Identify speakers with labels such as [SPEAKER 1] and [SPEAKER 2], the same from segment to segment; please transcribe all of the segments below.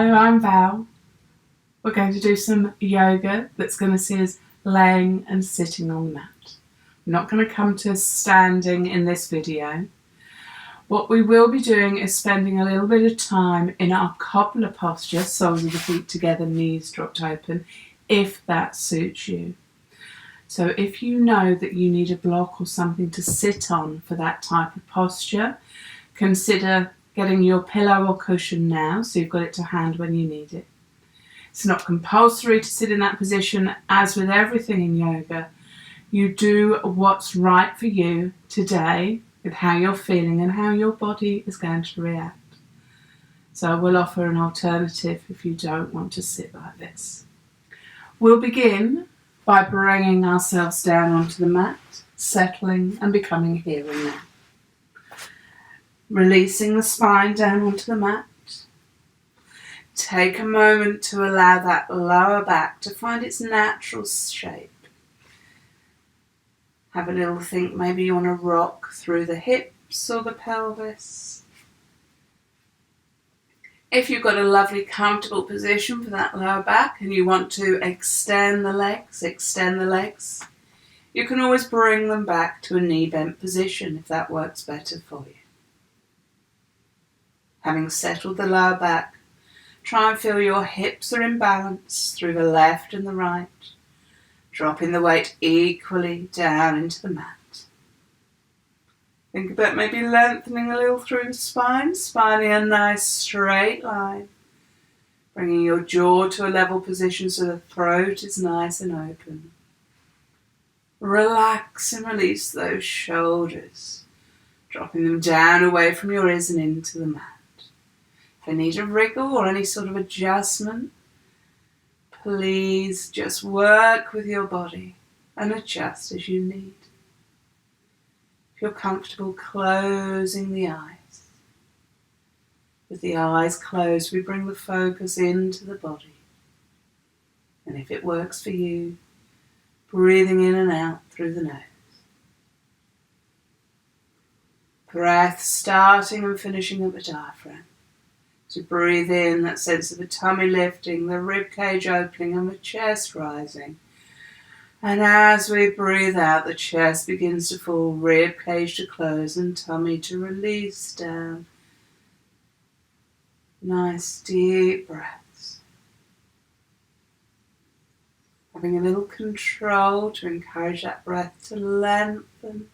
[SPEAKER 1] Hello, I'm Val. We're going to do some yoga that's going to see us laying and sitting on the mat. We're not going to come to standing in this video. What we will be doing is spending a little bit of time in our cobbler posture, soles of the feet together, knees dropped open, if that suits you. So if you know that you need a block or something to sit on for that type of posture, consider getting your pillow or cushion now so you've got it to hand when you need it. It's not compulsory to sit in that position. As with everything in yoga, you do what's right for you today with how you're feeling and how your body is going to react. So I will offer an alternative if you don't want to sit like this. We'll begin by bringing ourselves down onto the mat, settling and becoming here and now. Releasing the spine down onto the mat. Take a moment to allow that lower back to find its natural shape. Have a little think, maybe you want to rock through the hips or the pelvis. If you've got a lovely comfortable position for that lower back and you want to extend the legs, you can always bring them back to a knee bent position if that works better for you. Having settled the lower back, try and feel your hips are in balance through the left and the right, dropping the weight equally down into the mat. Think about maybe lengthening a little through the spine, finding a nice straight line, bringing your jaw to a level position so the throat is nice and open. Relax and release those shoulders, dropping them down away from your ears and into the mat. If you need a wriggle or any sort of adjustment, please just work with your body and adjust as you need. If you're comfortable closing the eyes. With the eyes closed, we bring the focus into the body. And if it works for you, breathing in and out through the nose. Breath starting and finishing at the diaphragm. So breathe in, that sense of the tummy lifting, the rib cage opening and the chest rising. And as we breathe out, the chest begins to fall, rib cage to close and tummy to release down. Nice deep breaths. Having a little control to encourage that breath to lengthen.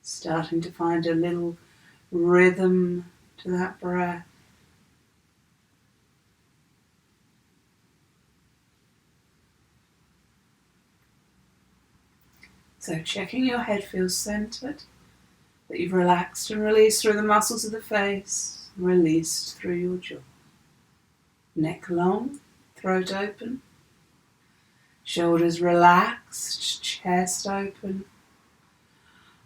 [SPEAKER 1] Starting to find a little rhythm to that breath. So checking your head feels centered, that you've relaxed and released through the muscles of the face, released through your jaw. Neck long, throat open, shoulders relaxed, chest open.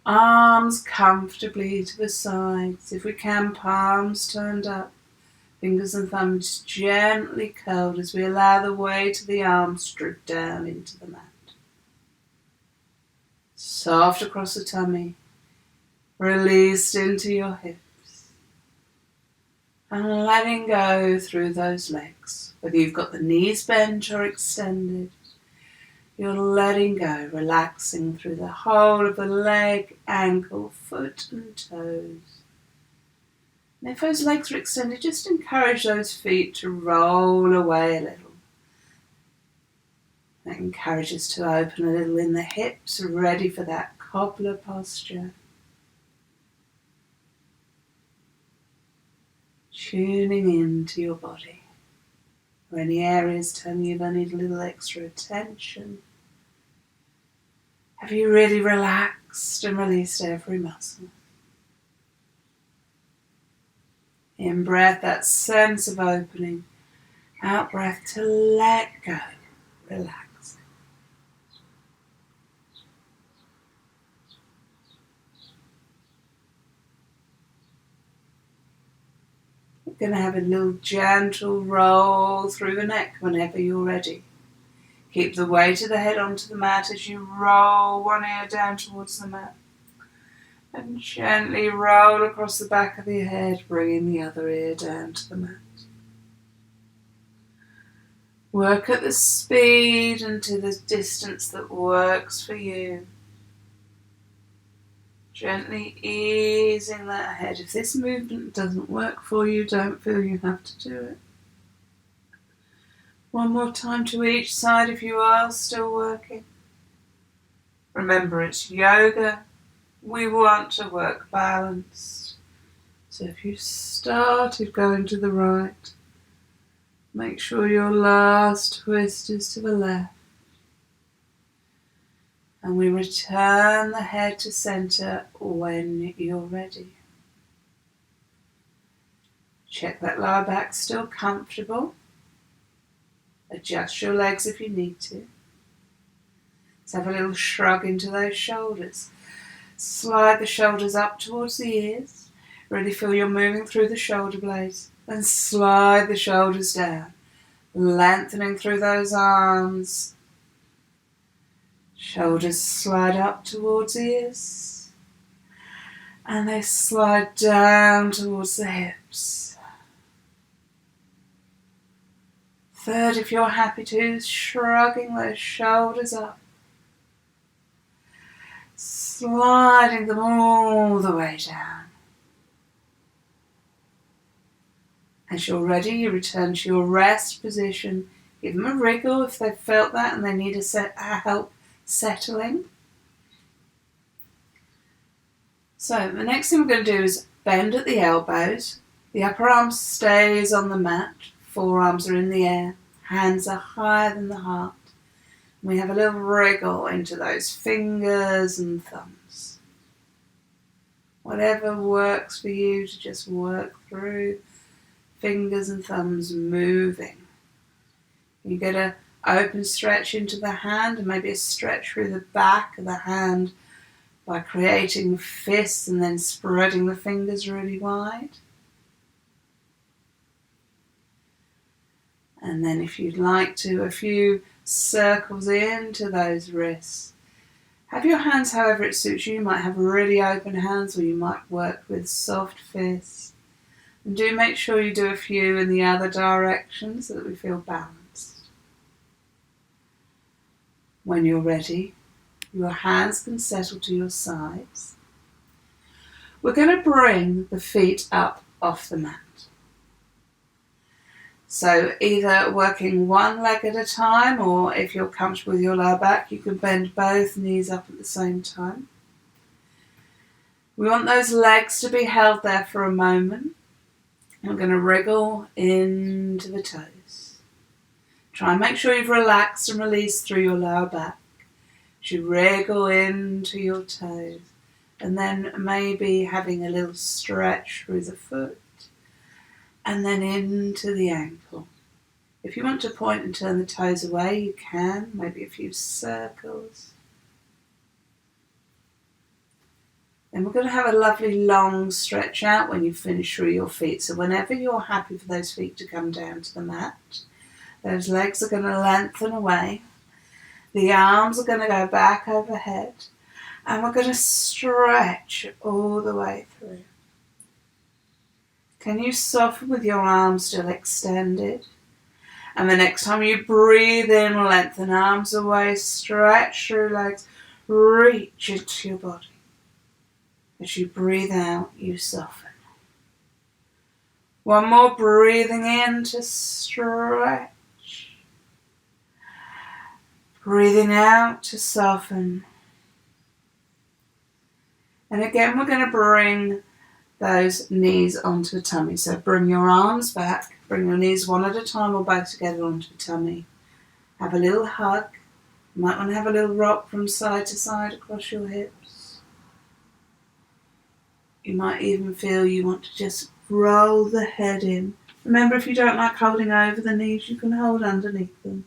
[SPEAKER 1] Arms comfortably to the sides. If we can, palms turned up. Fingers and thumbs gently curled as we allow the weight of the arms to drip down into the mat. Soft across the tummy. Released into your hips. And letting go through those legs. Whether you've got the knees bent or extended. You're letting go, relaxing through the whole of the leg, ankle, foot and toes. And if those legs are extended, just encourage those feet to roll away a little. That encourages to open a little in the hips, ready for that cobbler posture. Tuning into your body. Or any areas telling you they need a little extra attention. Have you really relaxed and released every muscle? In breath, that sense of opening. Out breath to let go, relax. We're going to have a little gentle roll through the neck whenever you're ready. Keep the weight of the head onto the mat as you roll one ear down towards the mat. And gently roll across the back of your head, bringing the other ear down to the mat. Work at the speed and to the distance that works for you. Gently easing that head. If this movement doesn't work for you, don't feel you have to do it. One more time to each side if you are still working. Remember, it's yoga. We want to work balanced. So if you started going to the right, make sure your last twist is to the left. And we return the head to center when you're ready. Check that lower back still comfortable. Adjust your legs if you need to. Let's have a little shrug into those shoulders. Slide the shoulders up towards the ears. Really feel you're moving through the shoulder blades. Then slide the shoulders down, lengthening through those arms. Shoulders slide up towards ears. And they slide down towards the hips. Third, if you're happy to, shrugging those shoulders up. Sliding them all the way down. As you're ready, you return to your rest position. Give them a wriggle if they've felt that and they need help settling. So the next thing we're going to do is bend at the elbows. The upper arm stays on the mat. Forearms are in the air. Hands are higher than the heart. We have a little wriggle into those fingers and thumbs. Whatever works for you to just work through. Fingers and thumbs moving. You get an open stretch into the hand and maybe a stretch through the back of the hand by creating fists and then spreading the fingers really wide. And then if you'd like to, a few circles into those wrists. Have your hands however it suits you. You might have really open hands or you might work with soft fists. And do make sure you do a few in the other direction so that we feel balanced. When you're ready, your hands can settle to your sides. We're going to bring the feet up off the mat. So either working one leg at a time, or if you're comfortable with your lower back, you can bend both knees up at the same time. We want those legs to be held there for a moment. We're going to wriggle into the toes. Try and make sure you've relaxed and released through your lower back. As you wriggle into your toes. And then maybe having a little stretch through the foot. And then into the ankle. If you want to point and turn the toes away, you can. Maybe a few circles. Then we're going to have a lovely long stretch out when you finish through your feet. So whenever you're happy for those feet to come down to the mat, those legs are going to lengthen away. The arms are going to go back overhead. And we're going to stretch all the way through. Can you soften with your arms still extended? And the next time you breathe in, lengthen arms away, stretch through legs, reach into your body. As you breathe out, you soften. One more, breathing in to stretch. Breathing out to soften. And again, we're going to bring those knees onto the tummy. So bring your arms back, bring your knees one at a time or both together onto the tummy. Have a little hug. You might want to have a little rock from side to side across your hips. You might even feel you want to just roll the head in. Remember, if you don't like holding over the knees, you can hold underneath them.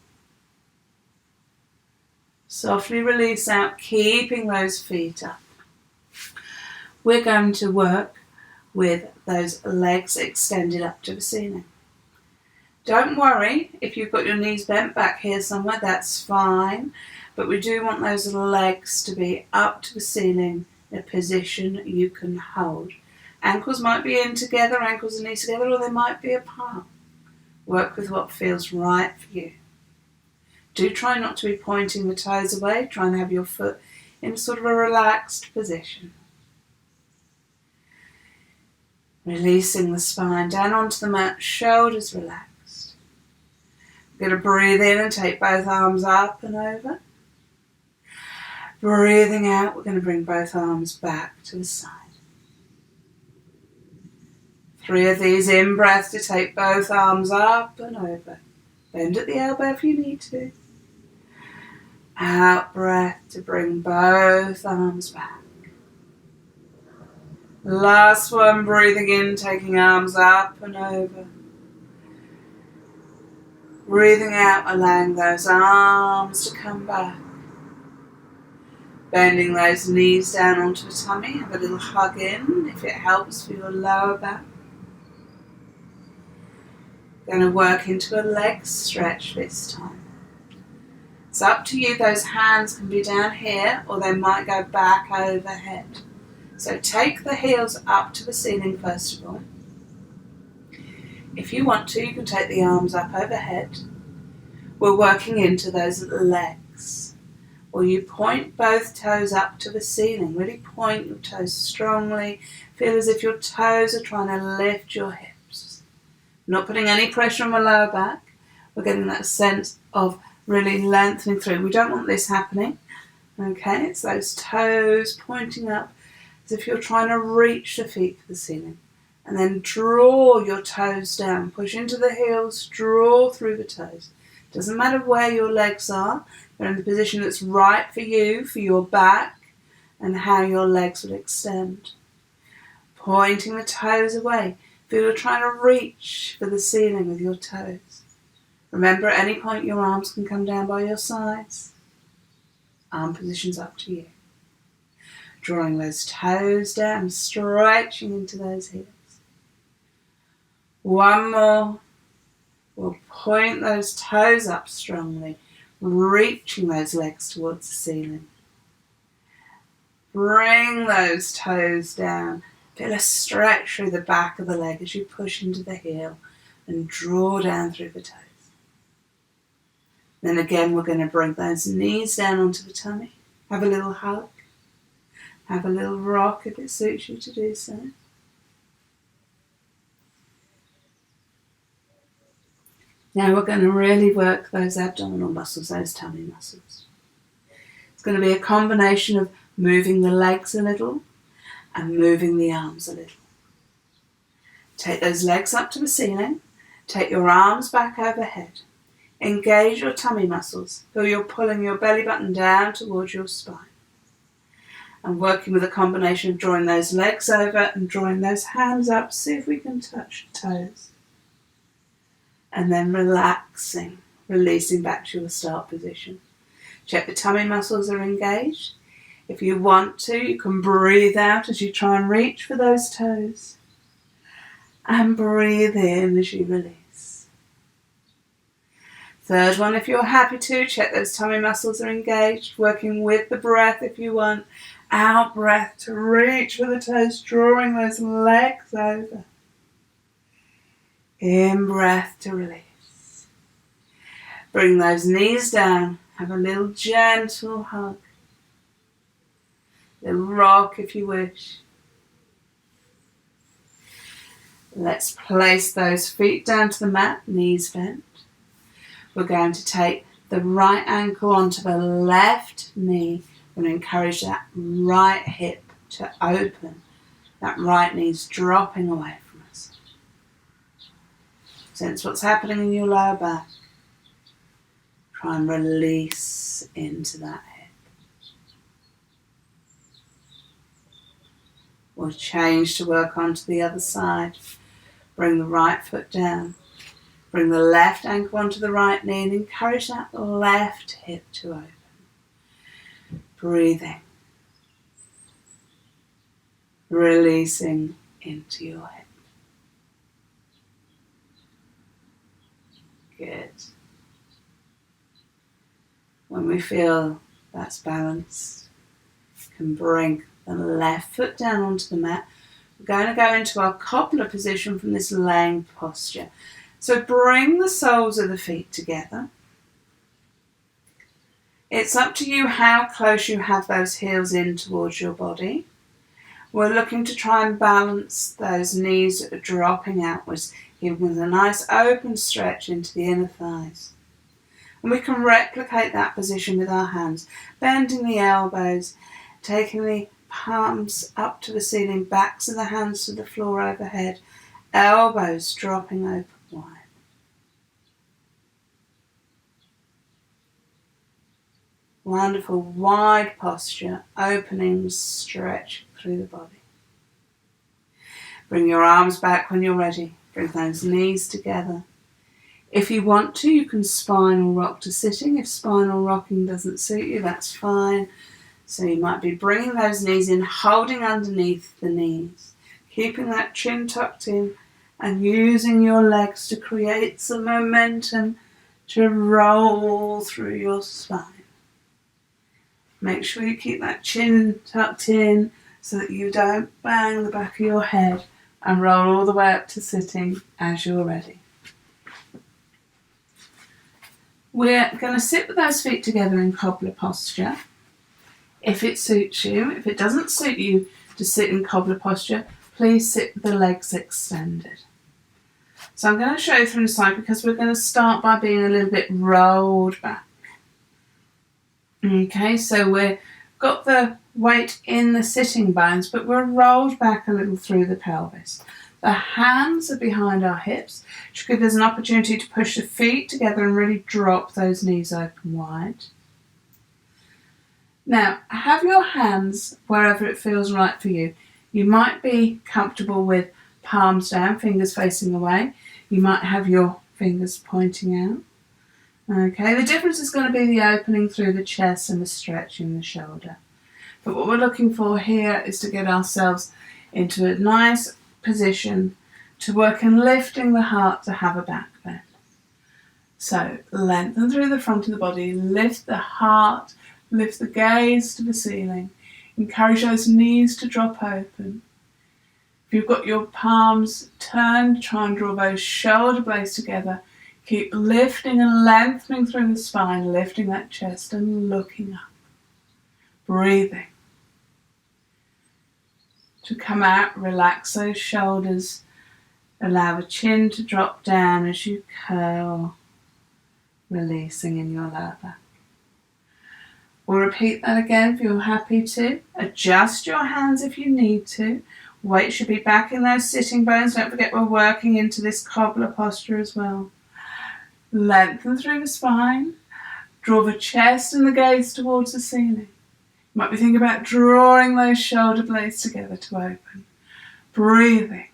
[SPEAKER 1] Softly release out, keeping those feet up. We're going to work with those legs extended up to the ceiling. Don't worry if you've got your knees bent back here somewhere, that's fine. But we do want those legs to be up to the ceiling in a position you can hold. Ankles might be in together, ankles and knees together, or they might be apart. Work with what feels right for you. Do try not to be pointing the toes away. Try and have your foot in sort of a relaxed position. Releasing the spine down onto the mat, shoulders relaxed. We're going to breathe in and take both arms up and over. Breathing out, we're going to bring both arms back to the side. 3 of these in-breath to take both arms up and over. Bend at the elbow if you need to. Out breath to bring both arms back. Last one, breathing in, taking arms up and over. Breathing out, allowing those arms to come back. Bending those knees down onto the tummy. Have a little hug in if it helps for your lower back. Going to work into a leg stretch this time. It's up to you. Those hands can be down here or they might go back overhead. So take the heels up to the ceiling first of all. If you want to, you can take the arms up overhead. We're working into those legs. Or you point both toes up to the ceiling. Really point your toes strongly. Feel as if your toes are trying to lift your hips. Not putting any pressure on the lower back. We're getting that sense of really lengthening through. We don't want this happening. Okay, it's those toes pointing up as if you're trying to reach the feet for the ceiling. And then draw your toes down. Push into the heels, draw through the toes. Doesn't matter where your legs are. They're in the position that's right for you, for your back, and how your legs will extend. Pointing the toes away. Feel you're trying to reach for the ceiling with your toes. Remember, at any point your arms can come down by your sides. Arm position's up to you. Drawing those toes down, stretching into those heels. One more. We'll point those toes up strongly, reaching those legs towards the ceiling. Bring those toes down. Feel a stretch through the back of the leg as you push into the heel and draw down through the toes. Then again, we're going to bring those knees down onto the tummy. Have a little hug. Have a little rock if it suits you to do so. Now we're going to really work those abdominal muscles, those tummy muscles. It's going to be a combination of moving the legs a little and moving the arms a little. Take those legs up to the ceiling. Take your arms back overhead. Engage your tummy muscles. Feel you're pulling your belly button down towards your spine. And working with a combination of drawing those legs over and drawing those hands up. See if we can touch the toes. And then relaxing, releasing back to your start position. Check the tummy muscles are engaged. If you want to, you can breathe out as you try and reach for those toes. And breathe in as you release. Third one, if you're happy to, check those tummy muscles are engaged. Working with the breath if you want. Out breath to reach for the toes, drawing those legs over. In breath to release. Bring those knees down. Have a little gentle hug. A little rock if you wish. Let's place those feet down to the mat, knees bent. We're going to take the right ankle onto the left knee. We're going to encourage that right hip to open. That right knee's dropping away from us. Sense what's happening in your lower back. Try and release into that hip. We'll change to work onto the other side. Bring the right foot down. Bring the left ankle onto the right knee and encourage that left hip to open. Breathing. Releasing into your hip. Good. When we feel that's balanced, we can bring the left foot down onto the mat. We're going to go into our cobbler position from this laying posture. So bring the soles of the feet together. It's up to you how close you have those heels in towards your body. We're looking to try and balance those knees dropping outwards, giving us a nice open stretch into the inner thighs. And we can replicate that position with our hands, bending the elbows, taking the palms up to the ceiling, backs of the hands to the floor overhead, elbows dropping open wide. Wonderful wide posture, opening, stretch through the body. Bring your arms back when you're ready. Bring those knees together. If you want to, you can spinal rock to sitting. If spinal rocking doesn't suit you, that's fine. So you might be bringing those knees in, holding underneath the knees, keeping that chin tucked in and using your legs to create some momentum to roll through your spine. Make sure you keep that chin tucked in so that you don't bang the back of your head, and roll all the way up to sitting as you're ready. We're going to sit with those feet together in cobbler posture. If it suits you, if it doesn't suit you to sit in cobbler posture, please sit with the legs extended. So I'm going to show you from the side because we're going to start by being a little bit rolled back. Okay, so we've got the weight in the sitting bones, but we're rolled back a little through the pelvis. The hands are behind our hips, which gives us an opportunity to push the feet together and really drop those knees open wide. Now, have your hands wherever it feels right for you. You might be comfortable with palms down, fingers facing away. You might have your fingers pointing out. Okay, the difference is going to be the opening through the chest and the stretch in the shoulder. But what we're looking for here is to get ourselves into a nice position to work in lifting the heart to have a back bend. So lengthen through the front of the body, lift the heart, lift the gaze to the ceiling, encourage those knees to drop open. If you've got your palms turned, try and draw those shoulder blades together. Keep lifting and lengthening through the spine, lifting that chest and looking up. Breathing. To come out, relax those shoulders. Allow the chin to drop down as you curl, releasing in your lower back. We'll repeat that again if you're happy to. Adjust your hands if you need to. Weight should be back in those sitting bones. Don't forget we're working into this cobbler posture as well. Lengthen through the spine. Draw the chest and the gaze towards the ceiling. You might be thinking about drawing those shoulder blades together to open. Breathing.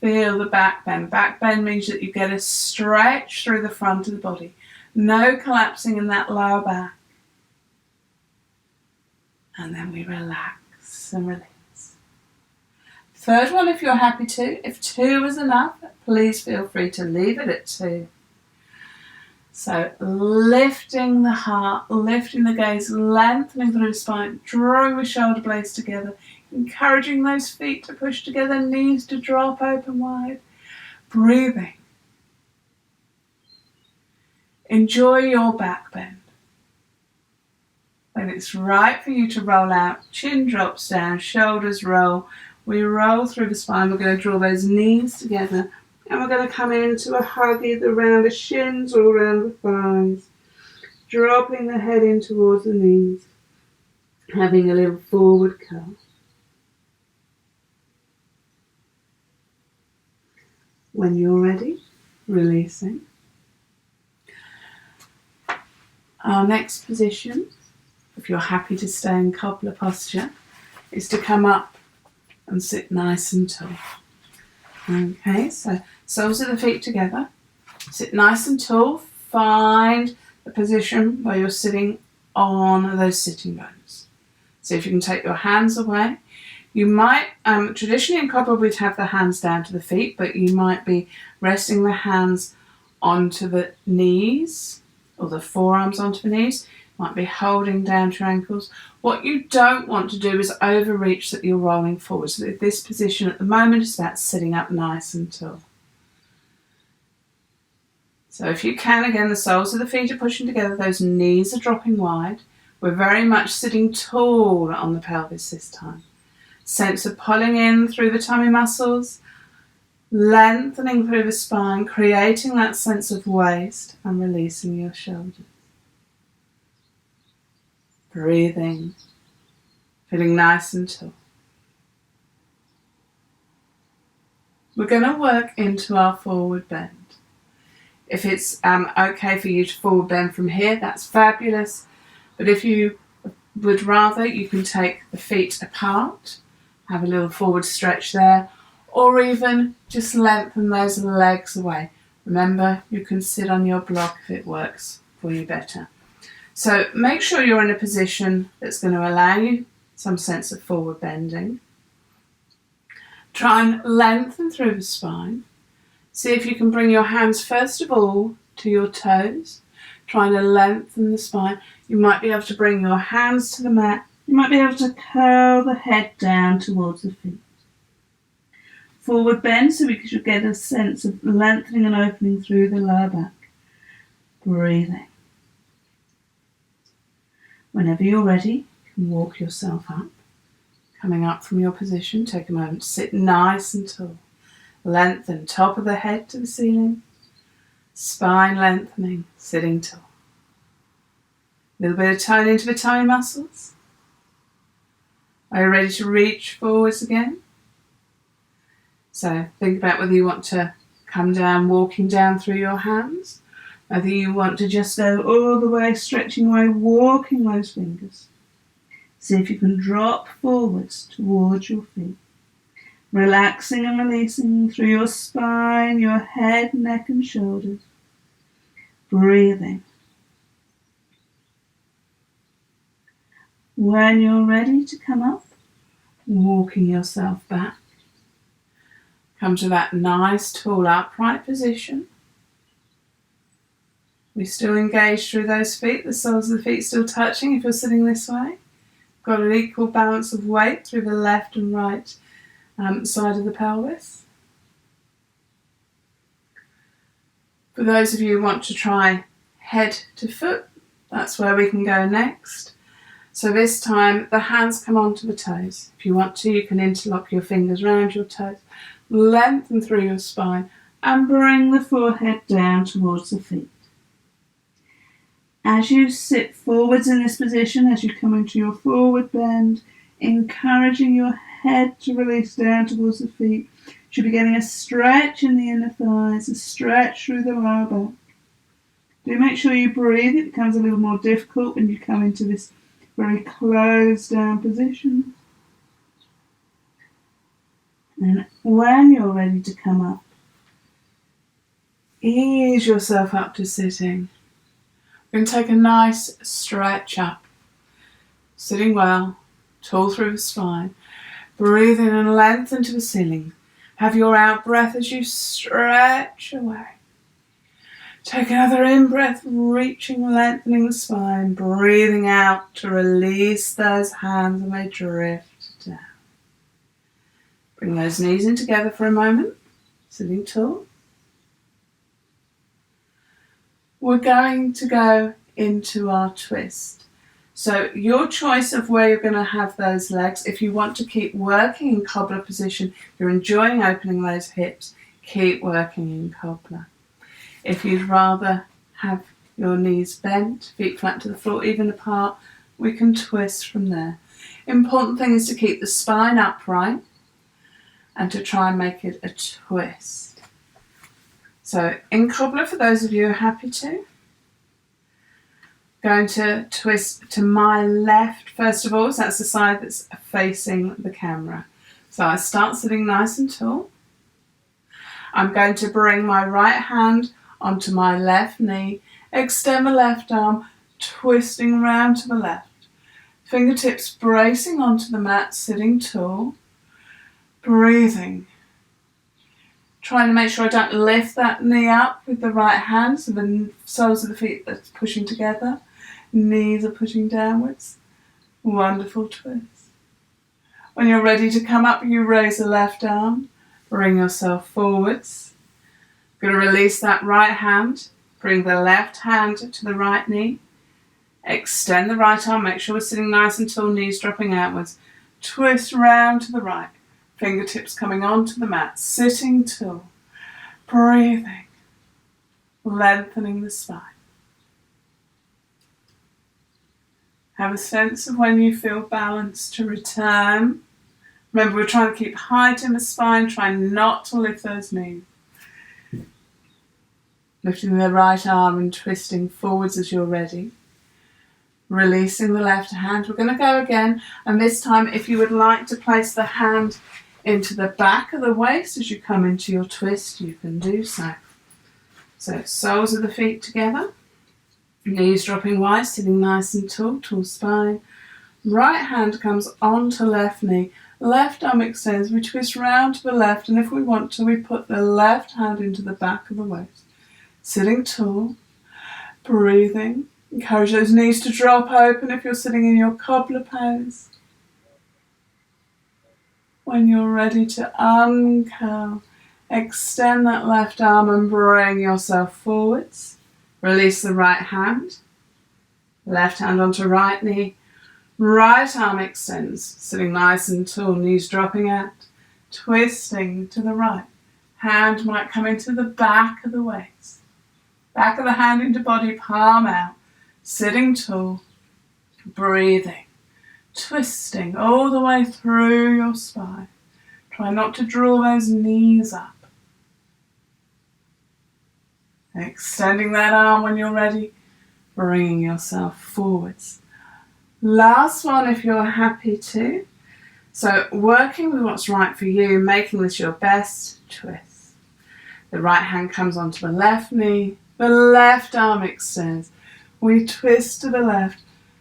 [SPEAKER 1] Feel the back bend. Back bend means that you get a stretch through the front of the body. No collapsing in that lower back. And then we relax and release. Third one if you're happy to. If 2 is enough, please feel free to leave it at 2. So lifting the heart, lifting the gaze, lengthening through the spine, drawing the shoulder blades together, encouraging those feet to push together, knees to drop open wide. Breathing. Enjoy your back bend. When it's right for you to roll out, chin drops down, shoulders roll. We roll through the spine. We're going to draw those knees together and we're going to come into a hug either around the shins or around the thighs. Dropping the head in towards the knees. Having a little forward curl. When you're ready, releasing. Our next position, if you're happy to stay in cobbler posture, is to come up and sit nice and tall. Okay, so soles of the feet together. Sit nice and tall. Find the position where you're sitting on those sitting bones. So if you can take your hands away. You might, traditionally in cobbler we'd have the hands down to the feet, but you might be resting the hands onto the knees or the forearms onto the knees. Might be holding down to your ankles. What you don't want to do is overreach that you're rolling forward. So this position at the moment is about sitting up nice and tall. So if you can, again, the soles of the feet are pushing together, those knees are dropping wide. We're very much sitting tall on the pelvis this time. Sense of pulling in through the tummy muscles, lengthening through the spine, creating that sense of waist and releasing your shoulders. Breathing, feeling nice and tall. We're going to work into our forward bend. If it's okay for you to forward bend from here, that's fabulous. But if you would rather, you can take the feet apart, have a little forward stretch there, or even just lengthen those legs away. Remember, you can sit on your block if it works for you better. So make sure you're in a position that's going to allow you some sense of forward bending. Try and lengthen through the spine. See if you can bring your hands first of all to your toes, trying to lengthen the spine. You might be able to bring your hands to the mat. You might be able to curl the head down towards the feet. Forward bend so we should get a sense of lengthening and opening through the lower back. Breathing. Whenever you're ready, you can walk yourself up. Coming up from your position, take a moment to sit nice and tall. Lengthen top of the head to the ceiling. Spine lengthening, sitting tall. A little bit of tone into the tummy muscles. Are you ready to reach forwards again? So think about whether you want to come down, walking down through your hands. Whether you want to just go all the way, stretching away, walking those fingers. See if you can drop forwards towards your feet. Relaxing and releasing through your spine, your head, neck and shoulders. Breathing. When you're ready to come up, walking yourself back. Come to that nice, tall, upright position. We still engage through those feet, the soles of the feet still touching if you're sitting this way. Got an equal balance of weight through the left and right side of the pelvis. For those of you who want to try head to foot, that's where we can go next. So this time the hands come onto the toes. If you want to, you can interlock your fingers around your toes, lengthen through your spine and bring the forehead down towards the feet. As you sit forwards in this position, as you come into your forward bend, encouraging your head to release down towards the feet, you should be getting a stretch in the inner thighs, a stretch through the lower back. Do make sure you breathe. It becomes a little more difficult when you come into this very closed down position. And when you're ready to come up, ease yourself up to sitting. We're going to take a nice stretch up. Sitting well, tall through the spine. Breathe in and lengthen to the ceiling. Have your out breath as you stretch away. Take another in-breath, reaching, lengthening the spine. Breathing out to release those hands and they drift down. Bring those knees in together for a moment. Sitting tall. We're going to go into our twist. So your choice of where you're going to have those legs. If you want to keep working in cobbler position, if you're enjoying opening those hips, keep working in cobbler. If you'd rather have your knees bent, feet flat to the floor, even apart, we can twist from there. Important thing is to keep the spine upright and to try and make it a twist. So in cobbler, for those of you who are happy to, going to twist to my left first of all, so that's the side that's facing the camera. So I start sitting nice and tall. I'm going to bring my right hand onto my left knee, extend the left arm, twisting around to the left. Fingertips bracing onto the mat, sitting tall. Breathing. Trying to make sure I don't lift that knee up with the right hand, so the soles of the feet that's pushing together. Knees are pushing downwards. Wonderful twist. When you're ready to come up, you raise the left arm. Bring yourself forwards. Going to release that right hand. Bring the left hand to the right knee. Extend the right arm. Make sure we're sitting nice and tall, knees dropping outwards. Twist round to the right. Fingertips coming onto the mat. Sitting tall. Breathing. Lengthening the spine. Have a sense of when you feel balanced to return. Remember, we're trying to keep height in the spine. Try not to lift those knees. Lifting the right arm and twisting forwards as you're ready. Releasing the left hand. We're going to go again. And this time, if you would like to place the hand into the back of the waist as you come into your twist, you can do so. So, soles of the feet together. Knees dropping wide, sitting nice and tall, tall spine. Right hand comes onto left knee. Left arm extends. We twist round to the left, and if we want to, we put the left hand into the back of the waist. Sitting tall, breathing. Encourage those knees to drop open if you're sitting in your cobbler pose. When you're ready to uncurl, extend that left arm and bring yourself forwards. Release the right hand. Left hand onto right knee. Right arm extends, sitting nice and tall, knees dropping out. Twisting to the right. Hand might come into the back of the waist. Back of the hand into body, palm out. Sitting tall, breathing, twisting all the way through your spine. Try not to draw those knees up. Extending that arm when you're ready, bringing yourself forwards. Last one if you're happy to. So working with what's right for you, making this your best twist. The right hand comes onto the left knee, the left arm extends. We twist to the left.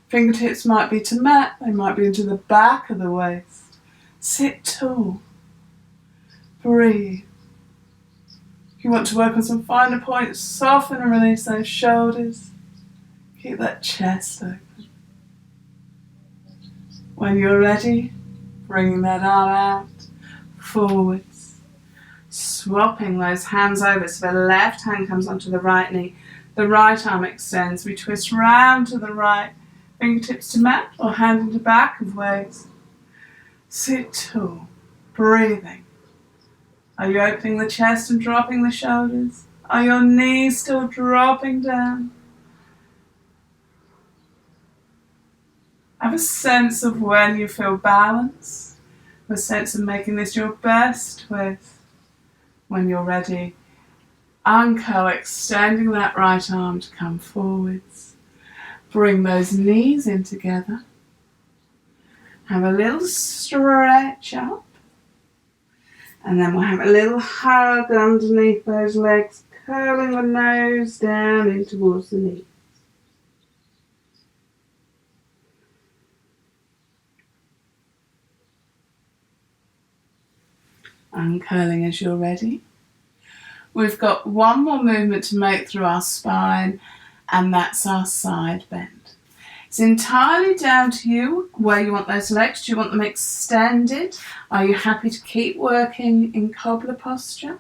[SPEAKER 1] Fingertips might be to mat, they might be into the back of the waist. Sit tall. Breathe. If you want to work on some finer points, soften and release those shoulders. Keep that chest open. When you're ready, bringing that arm out, forwards. Swapping those hands over so the left hand comes onto the right knee. The right arm extends. We twist round to the right. Fingertips to mat or hand into back of waist. Sit tall. Breathing. Are you opening the chest and dropping the shoulders? Are your knees still dropping down? Have a sense of when you feel balanced. Have a sense of making this your best twist. When you're ready, uncurl, extending that right arm to come forwards. Bring those knees in together. Have a little stretch up. And then we'll have a little hug underneath those legs, curling the nose down in towards the knees. Uncurling as you're ready. We've got one more movement to make through our spine, and that's our side bend. It's entirely down to you where you want those legs. Do you want them extended? Are you happy to keep working in cobbler posture?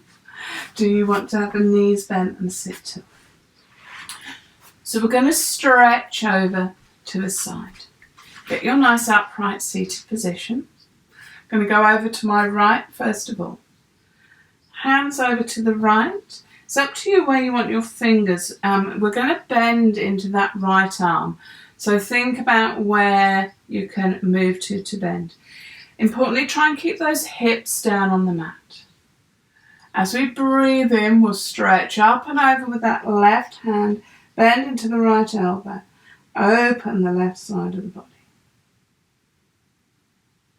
[SPEAKER 1] Do you want to have the knees bent and sit tall? So we're going to stretch over to the side. Get your nice upright seated position. I'm going to go over to my right first of all. Hands over to the right. It's up to you where you want your fingers. We're going to bend into that right arm. So think about where you can move to bend. Importantly, try and keep those hips down on the mat. As we breathe in, we'll stretch up and over with that left hand. Bend into the right elbow. Open the left side of the body.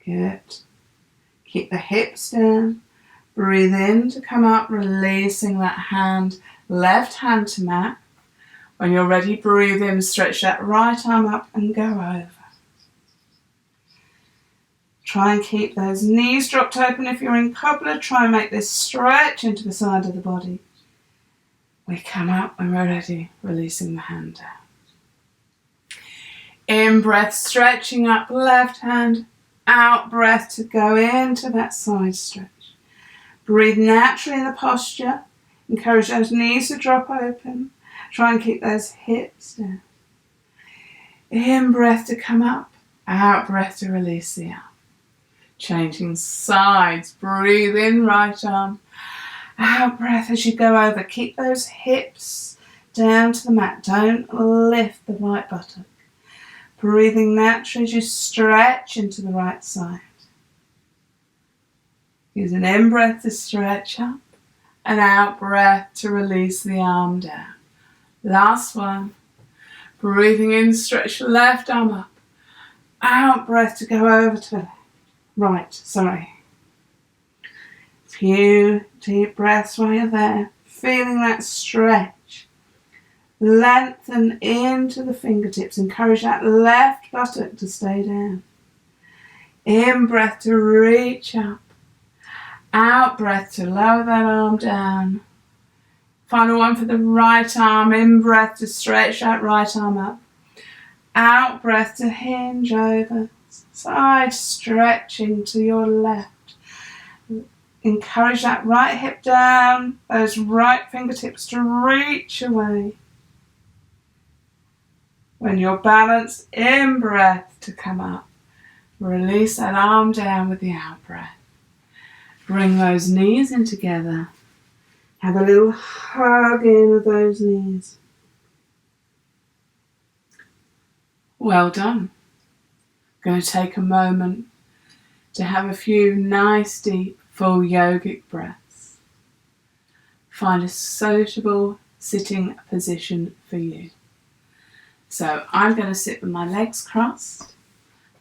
[SPEAKER 1] Good. Keep the hips down. Breathe in to come up, releasing that hand, left hand to mat. When you're ready, breathe in, stretch that right arm up and go over. Try and keep those knees dropped open if you're in cobbler. Try and make this stretch into the side of the body. We come up when we're ready, releasing the hand down. In breath, stretching up left hand. Out breath to go into that side stretch. Breathe naturally in the posture. Encourage those knees to drop open. Try and keep those hips down. In breath to come up. Out breath to release the arm. Changing sides. Breathe in right arm. Out breath as you go over. Keep those hips down to the mat. Don't lift the right buttock. Breathing naturally as you stretch into the right side. Use an in-breath to stretch up. An out-breath to release the arm down. Last one. Breathing in, stretch the left arm up. Out-breath to go over to the left. Right. Few deep breaths while you're there. Feeling that stretch. Lengthen into the fingertips. Encourage that left buttock to stay down. In breath to reach up. Out breath to lower that arm down. Final one for the right arm. In breath to stretch that right arm up. Out breath to hinge over. Side stretching to your left. Encourage that right hip down. Those right fingertips to reach away. When you're balanced, in breath to come up. Release that arm down with the out breath. Bring those knees in together. Have a little hug in of those knees. Well done. I'm going to take a moment to have a few nice, deep, full yogic breaths. Find a suitable sitting position for you. So I'm going to sit with my legs crossed,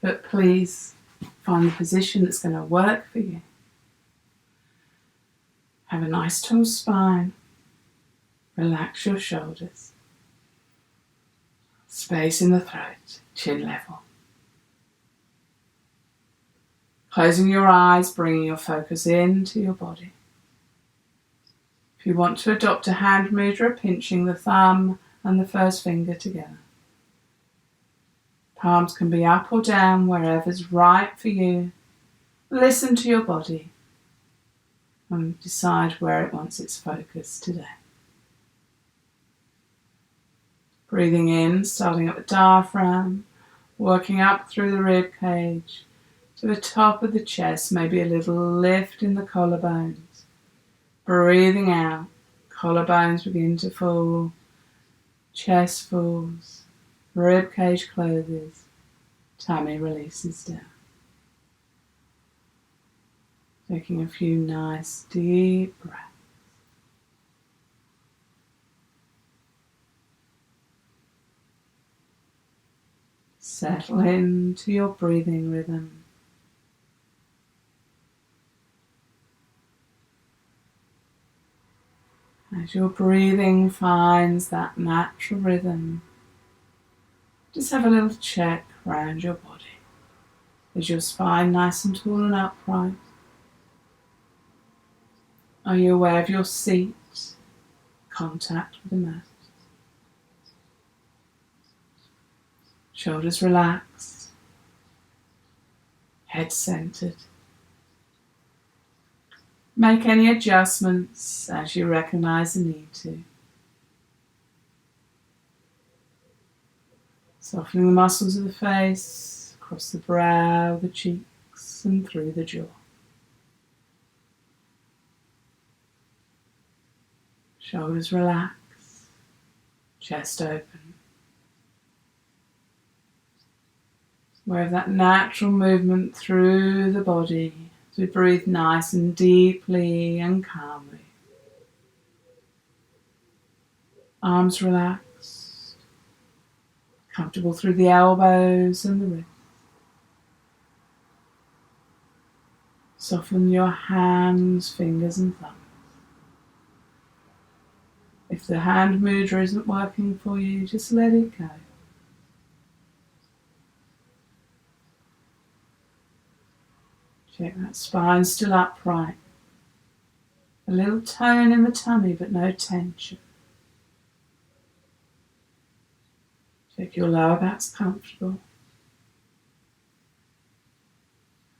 [SPEAKER 1] but please find the position that's going to work for you. Have a nice tall spine. Relax your shoulders. Space in the throat, chin level. Closing your eyes, bringing your focus into your body. If you want to adopt a hand mudra, pinching the thumb and the first finger together. Palms can be up or down, wherever's right for you. Listen to your body and decide where it wants its focus today. Breathing in, starting at the diaphragm, working up through the rib cage to the top of the chest, maybe a little lift in the collarbones. Breathing out, collarbones begin to fall, chest falls, rib cage closes, tummy releases down. Taking a few nice deep breaths. Settle into your breathing rhythm. As your breathing finds that natural rhythm, just have a little check around your body. Is your spine nice and tall and upright? Are you aware of your seat, contact with the mat? Shoulders relaxed, head centered. Make any adjustments as you recognize the need to. Softening the muscles of the face, across the brow, the cheeks, and through the jaw. Shoulders relax, chest open. We have that natural movement through the body as we breathe nice and deeply and calmly. Arms relaxed, comfortable through the elbows and the wrists. Soften your hands, fingers and thumbs. If the hand mudra isn't working for you, just let it go. Check that spine still upright. A little tone in the tummy, but no tension. Check your lower back's comfortable.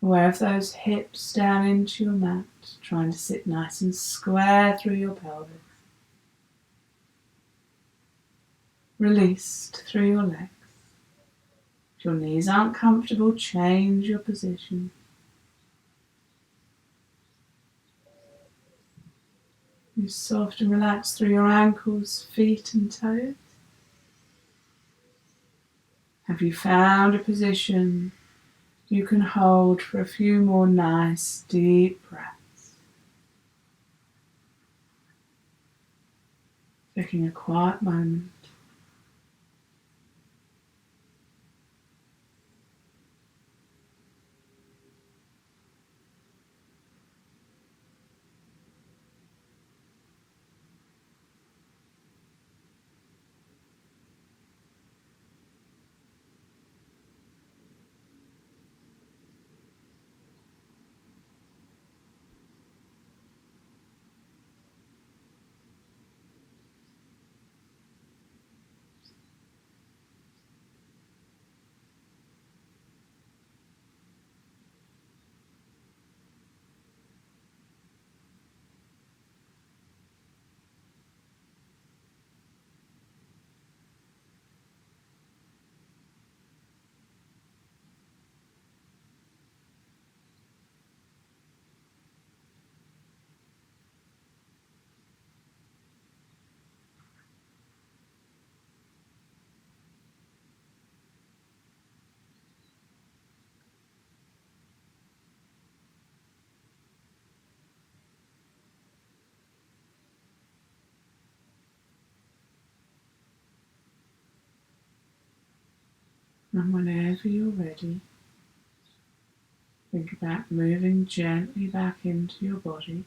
[SPEAKER 1] Aware of those hips down into your mat, trying to sit nice and square through your pelvis. Released through your legs. If your knees aren't comfortable, change your position. You soft and relax through your ankles, feet and toes. Have you found a position you can hold for a few more nice deep breaths? Taking a quiet moment. And whenever you're ready, think about moving gently back into your body.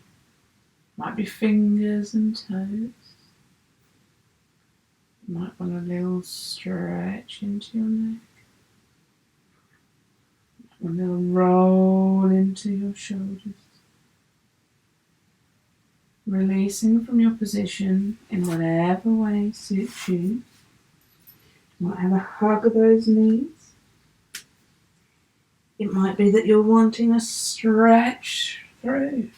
[SPEAKER 1] Might be fingers and toes. You might want a little stretch into your neck. A little roll into your shoulders. Releasing from your position in whatever way suits you. You might have a hug of those knees. It might be that you're wanting a stretch through.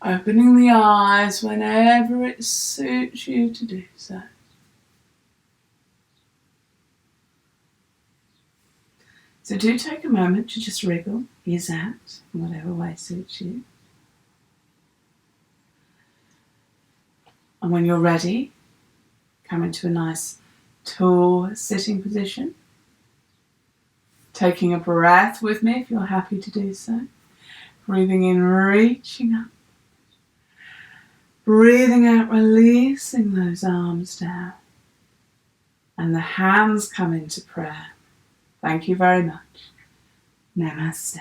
[SPEAKER 1] Opening the eyes whenever it suits you to do so. So do take a moment to just wriggle, ease out, in whatever way suits you. And when you're ready, come into a nice tall sitting position. Taking a breath with me if you're happy to do so. Breathing in, reaching up. Breathing out, releasing those arms down. And the hands come into prayer. Thank you very much. Namaste.